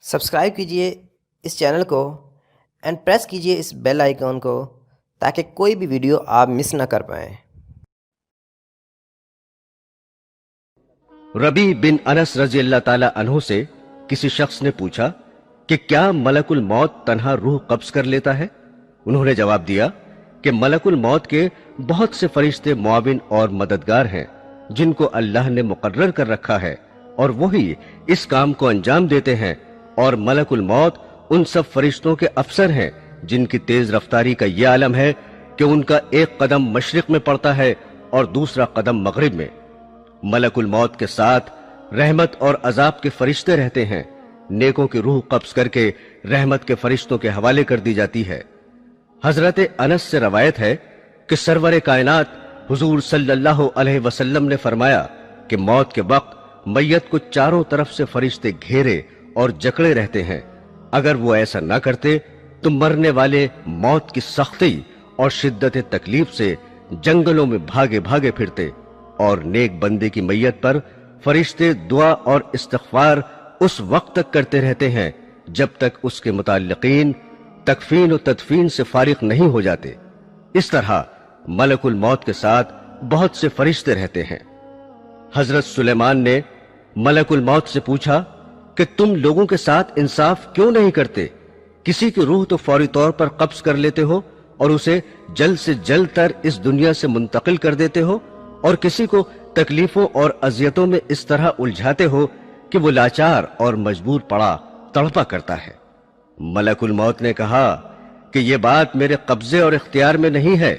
Subscribe कीजिए इस channel को एंड प्रेस कीजिए इस बेल आइकॉन को ताकि कोई भी वीडियो आप मिस ना कर पाएँ। रबी बिन अनस रजी अल्लाह ताला अन्हु से किसी शख्स ने पूछा कि क्या मलकुल मौत तन्हा रूह कब्ज कर लेता है? उन्होंने जवाब दिया कि मलकुल मौत के बहुत से फरिश्ते मुआविन और मददगार हैं जिनको अल्लाह ने मुकर्रर कर रखा है और वही इस काम को अंजाम देते हैं, और मलकुल मौत उन सब फरिश्तों के अफसर हैं जिनकी तेज रफ्तारी का यह आलम है कि उनका एक कदम मशरिक में पड़ता है और दूसरा कदम मगरिब में। मलकुल मौत के साथ रहमत और अजाब के फरिश्ते रहते हैं। नेकों की रूह कब्ज करके रहमत के फरिश्तों के हवाले कर दी जाती है। हजरत अनस से रवायत है कि सरवर कायनात हुजूर सल्लल्लाहु अलैहि वसल्लम ने फरमाया कि मौत के वक्त मैयत को चारों तरफ से फरिश्ते घेरे और जकड़े रहते हैं। अगर वो ऐसा ना करते तो मरने वाले मौत की सख्ती और शिद्दत तकलीफ से जंगलों में भागे भागे फिरते, और नेक बंदे की मैयत पर फरिश्ते दुआ और इस्तिग़फ़ार उस वक्त तक करते रहते हैं जब तक उसके मुताल्लिकीन तकफीन और तदफीन से फारिग नहीं हो जाते। इस तरह मलकुल मौत के साथ बहुत से फरिश्ते रहते हैं। हजरत सुलेमान ने मलकुल मौत से पूछा कि तुम लोगों के साथ इंसाफ क्यों नहीं करते? किसी की रूह तो फौरी तौर पर कब्ज कर लेते हो और उसे जल्द से जल्द तर इस दुनिया से मुंतकिल कर देते हो, और किसी को तकलीफों और अजियतों में इस तरह उलझाते हो कि वो लाचार और मजबूर पड़ा तड़पा करता है। मलकुल मौत ने कहा कि यह बात मेरे कब्जे और इख्तियार में नहीं है।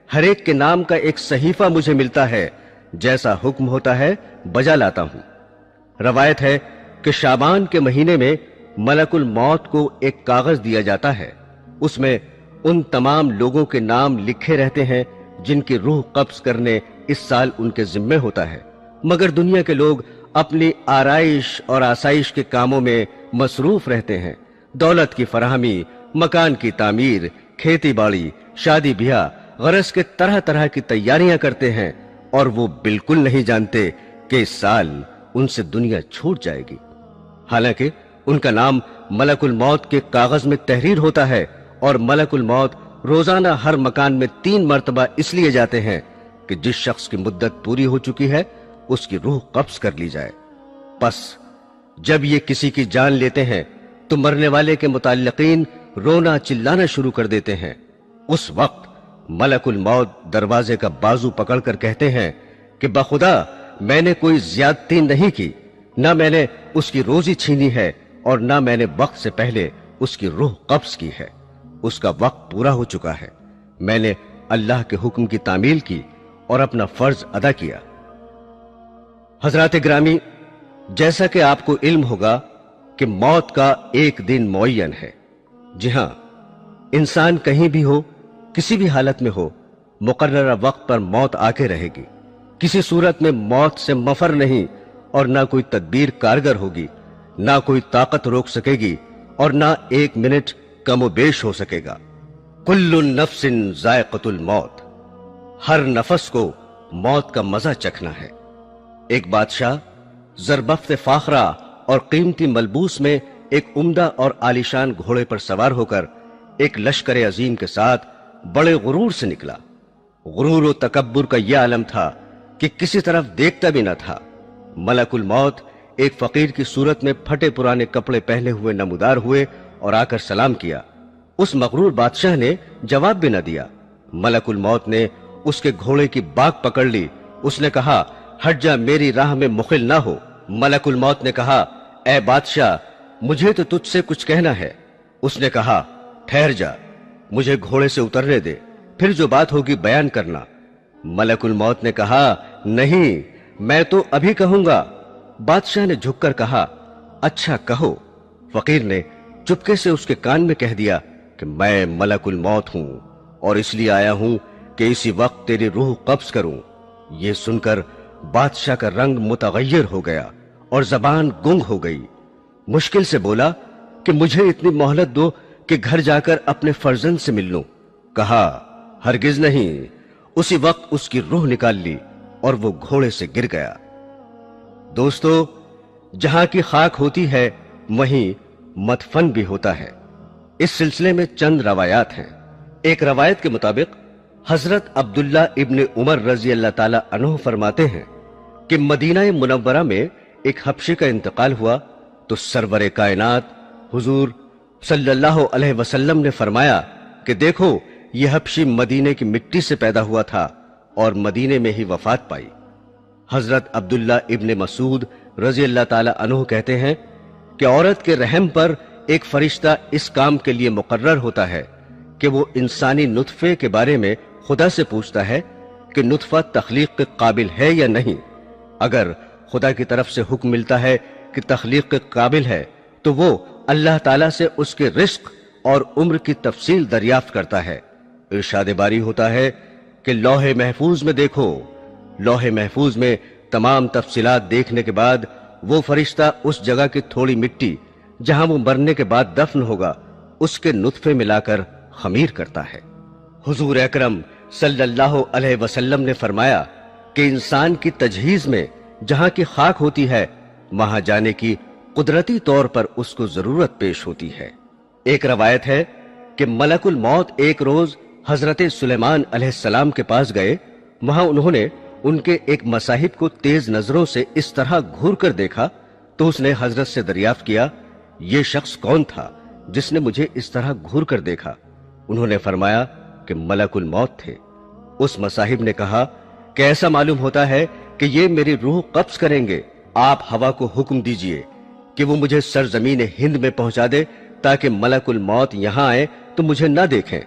हर एक के नाम का एक सहीफा मुझे मिलता है, जैसा हुक्म होता है बजा लाता हूं। रवायत है कि शाबान के महीने में मलकुल मौत को एक कागज दिया जाता है। उसमें उन तमाम लोगों के नाम लिखे रहते हैं जिनकी रूह कब्ज करने इस साल उनके जिम्मे होता है, मगर दुनिया के लोग अपनी आराइश और आसाइश के कामों में मसरूफ रहते हैं। दौलत की फराहमी, मकान की तामीर, खेती बाड़ी, शादी ब्याह, गरज के तरह तरह की तैयारियां करते हैं, और वो बिल्कुल नहीं जानते कि इस साल उनसे दुनिया छूट जाएगी। हालांकि उनका नाम मलकुल मौत के कागज में तहरीर होता है, और मलकुल मौत रोजाना हर मकान में 3 मर्तबा इसलिए जाते हैं कि जिस शख्स की मुद्दत पूरी हो चुकी है उसकी रूह कब्ज कर ली जाए। बस जब ये किसी की जान लेते हैं तो मरने वाले के मुताल्लिकीन रोना चिल्लाना शुरू कर देते हैं। उस वक्त मलकुल मौत दरवाजे का बाजू पकड़कर कहते हैं कि बखुदा मैंने कोई ज्यादती नहीं की, ना मैंने उसकी रोजी छीनी है और ना मैंने वक्त से पहले उसकी रूह कब्ज की है। उसका वक्त पूरा हो चुका है। मैंने अल्लाह के हुक्म की तामील की और अपना फर्ज अदा किया। हजरात ग्रामी, जैसा कि आपको इल्म होगा कि मौत का एक दिन मुअय्यन है। जी हां, इंसान कहीं भी हो, किसी भी हालत में हो, मुकर्ररा वक्त पर मौत आके रहेगी। किसी सूरत में मौत से मफर नहीं, और ना कोई तदबीर कारगर होगी, ना कोई ताकत रोक सकेगी, और ना 1 मिनट कमोबेश हो सकेगा। कुल्लुन नफ्सिन जायक़तुल मौत, हर नफस को मौत का मजा चखना है। एक बादशाह ज़रबफ्त फाखरा और कीमती मलबूस में एक उम्दा और आलीशान घोड़े पर सवार होकर एक लश्कर अजीम के साथ बड़े गुरूर से निकला। गुरूर और तकब्बुर का यह आलम था कि किसी तरफ देखता भी न था। मलकुल मौत एक फकीर की सूरत में फटे पुराने कपड़े पहने हुए नमूदार हुए और आकर सलाम किया। उस मगरूर बादशाह ने जवाब भी न दिया। मलकुल मौत ने उसके घोड़े की बाग पकड़ ली। उसने कहा, हट जा, मेरी राह में मुखिल ना हो। मलकुल मौत ने कहा, ऐ बादशाह, मुझे तो तुझसे कुछ कहना है। उसने कहा, ठहर जा, मुझे घोड़े से उतरने दे, फिर जो बात होगी बयान करना। मलकुल मौत ने कहा, नहीं, मैं तो अभी कहूंगा। बादशाह ने झुककर कहा, अच्छा कहो। फकीर ने चुपके से उसके कान में कह दिया कि मैं मलकुल मौत हूं और इसलिए आया हूं कि इसी वक्त तेरी रूह कब्ज करूं। यह सुनकर बादशाह का रंग मुतगय्यर हो गया और जबान गुंग हो गई। मुश्किल से बोला कि मुझे इतनी मोहलत दो कि घर जाकर अपने फर्जंद से मिल लूं। कहा, हरगिज नहीं। उसी वक्त उसकी रूह निकाल ली और वो घोड़े से गिर गया। दोस्तों, जहां की खाक होती है वहीं मदफन भी होता है। इस सिलसिले में चंद रवायात हैं। एक रवायत के मुताबिक हजरत अब्दुल्ला इब्न उमर रजी अल्लाह ताला अन्हु फरमाते हैं कि मदीना मुनव्वरा में एक हबशी का इंतकाल हुआ तो सरवरे कायनात हुजूर सल्लल्लाहु अलैहि वसल्लम ने फरमाया कि देखो, यह हबशी मदीने की मिट्टी से पैदा हुआ था और मदीने में ही वफात पाई। हजरत अब्दुल्ला इब्न मसूद रजी अल्लाह ताला अन्हु कहते हैं कि औरत के रहम पर एक फरिश्ता इस काम के लिए मुकर्रर होता है कि वो इंसानी नुत्फे के बारे में खुदा से पूछता है कि नुत्फा तख्लीक के काबिल है या नहीं। अगर खुदा की तरफ से हुक्म मिलता है कि तख्लीक के काबिल है तो वो अल्लाह ताला से उसके रिस्क और उम्र की तफसील दरियाफ्त करता है। इरशाद बारी होता है कि लौहे महफूज में देखो। लौहे महफूज में तमाम तफसीलात देखने के बाद वो फरिश्ता उस जगह की थोड़ी मिट्टी जहां वो मरने के बाद दफन होगा उसके नुत्फे मिलाकर खमीर करता है। हुजूर अकरम सल्लल्लाहु अलैहि वसल्लम ने फरमाया कि इंसान की तजहीज में जहां की खाक होती है वहां जाने की कुदरती तौर पर उसको जरूरत पेश होती है। एक रवायत है कि मलकुल मौत एक रोज हजरत सुलेमान अलैहिस्सलाम के पास गए। वहां उन्होंने उनके एक मसाहिब को तेज नजरों से इस तरह घूर कर देखा तो उसने हजरत से दरियाफ्त किया, ये शख्स कौन था जिसने मुझे इस तरह घूर कर देखा? उन्होंने फरमाया कि मलकुल मौत थे। उस मसाहिब ने कहा कि ऐसा मालूम होता है कि ये मेरी रूह कब्ज करेंगे। आप हवा को हुक्म दीजिए कि वो मुझे सरजमीन हिंद में पहुंचा दे ताकि मलकुल मौत यहां आए तो मुझे न देखें।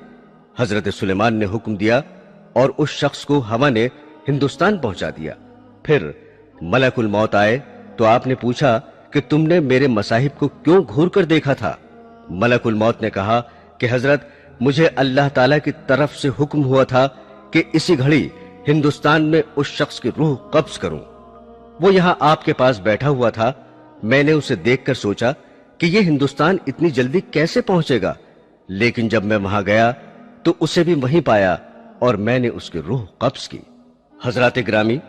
हजरत सुलेमान ने हुक्म दिया और उस शख्स को हवा ने हिंदुस्तान पहुंचा दिया। फिर मलकुल मौत आए तो आपने पूछा कि तुमने मेरे मसाहिब को क्यों घूर कर देखा था? मलकुल मौत ने कहा कि हजरत, मुझे अल्लाह ताला की तरफ से हुक्म हुआ था कि इसी घड़ी हिंदुस्तान में उस शख्स की रूह कब्ज करूं। वो यहां आपके पास बैठा हुआ था। मैंने उसे देखकर सोचा कि ये हिंदुस्तान इतनी जल्दी कैसे पहुंचेगा, लेकिन जब मैं वहां गया तो उसे भी वहीं पाया और मैंने उसकी रूह कब्ज की। हजरात ग्रामी,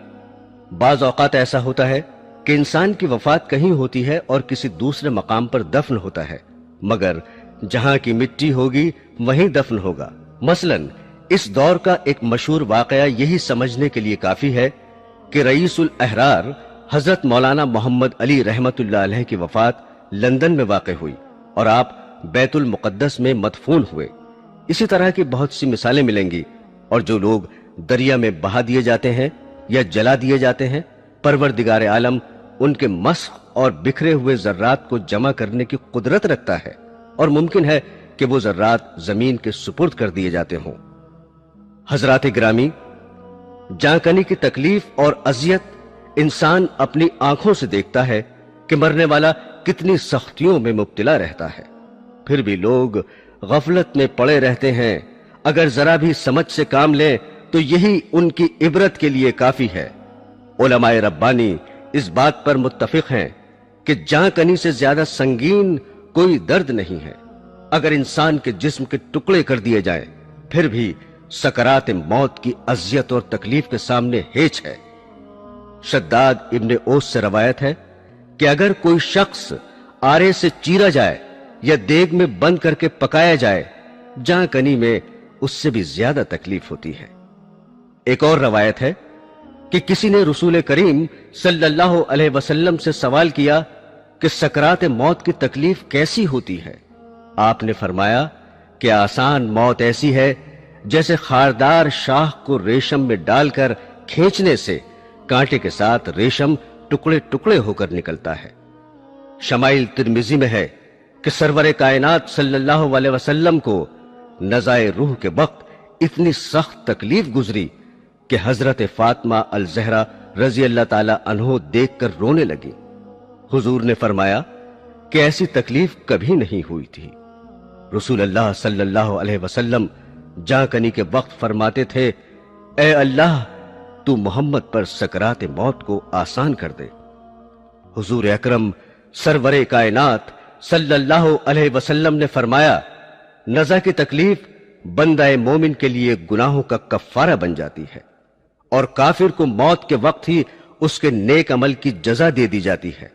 बाज औकात ऐसा होता है कि इंसान की वफात कहीं होती है और किसी दूसरे मकाम पर दफन होता है, मगर जहां की मिट्टी होगी वहीं दफन होगा। मसलन इस दौर का एक मशहूर वाकया यही समझने के लिए काफी है कि रईसुल अहरार हजरत मौलाना मोहम्मद अली रहमतुल्लाह अलैह की वफात लंदन में वाक़ हुई और आप बैतुल मुक़द्दस में मदफून हुए। इसी तरह की बहुत सी मिसालें मिलेंगी। और जो लोग दरिया में बहा दिए जाते हैं या जला दिए जाते हैं, परवरदिगार आलम उनके मस्ख और बिखरे हुए जर्रात को जमा करने की कुदरत रखता है और मुमकिन है कि वो जर्रात जमीन के सुपुर्द कर दिए जाते हों। हजरात ग्रामी, जांकनी की तकलीफ और अजियत इंसान अपनी आंखों से देखता है कि मरने वाला कितनी सख्तियों में मुब्तला रहता है, फिर भी लोग गफलत में पड़े रहते हैं। अगर जरा भी समझ से काम लें तो यही उनकी इबरत के लिए काफी है। उलमाए रब्बानी इस बात पर मुत्तफिक हैं कि जांकनी से ज्यादा संगीन कोई दर्द नहीं है। अगर इंसान के जिस्म के टुकड़े कर दिए जाएं, फिर भी सकरात मौत की अजियत और तकलीफ के सामने हेच है। शद्दाद इब्न ओस से रवायत है कि अगर कोई शख्स आरे से चीरा जाए या देग में बंद करके पकाया जाए, जांकनी में उससे भी ज्यादा तकलीफ होती है। एक और रवायत है कि किसी ने रसूल करीम सल्लल्लाहु अलैहि वसल्लम से सवाल किया कि सकरात मौत की तकलीफ कैसी होती है। आपने फरमाया कि आसान मौत ऐसी है जैसे खारदार शाह को रेशम में डालकर खींचने से कांटे के साथ रेशम टुकड़े टुकड़े होकर निकलता है। शमाइल तिर्मिजी में है कि सरवरे कायनात सल्लल्लाहु अलैहि वसल्लम को नज़ाए रूह के वक्त इतनी सख्त तकलीफ गुजरी कि हजरत फातिमा अल ज़हरा रजी अल्लाह ताला अन्हो देखकर रोने लगी। हुजूर ने फरमाया कि ऐसी तकलीफ कभी नहीं हुई थी। रसूल अल्लाह सल्लल्लाहु अलैहि वसल्लम जांकनी के वक्त फरमाते थे, ए अल्लाह, तू मोहम्मद पर सकरात मौत को आसान कर दे। हुजूर अकरम सरवरे कायनात सल्लल्लाहु अलैहि वसल्लम ने फरमाया, नज़ा की तकलीफ बंदाए मोमिन के लिए गुनाहों का कफ्फारा बन जाती है और काफिर को मौत के वक्त ही उसके नेक अमल की जजा दे दी जाती है।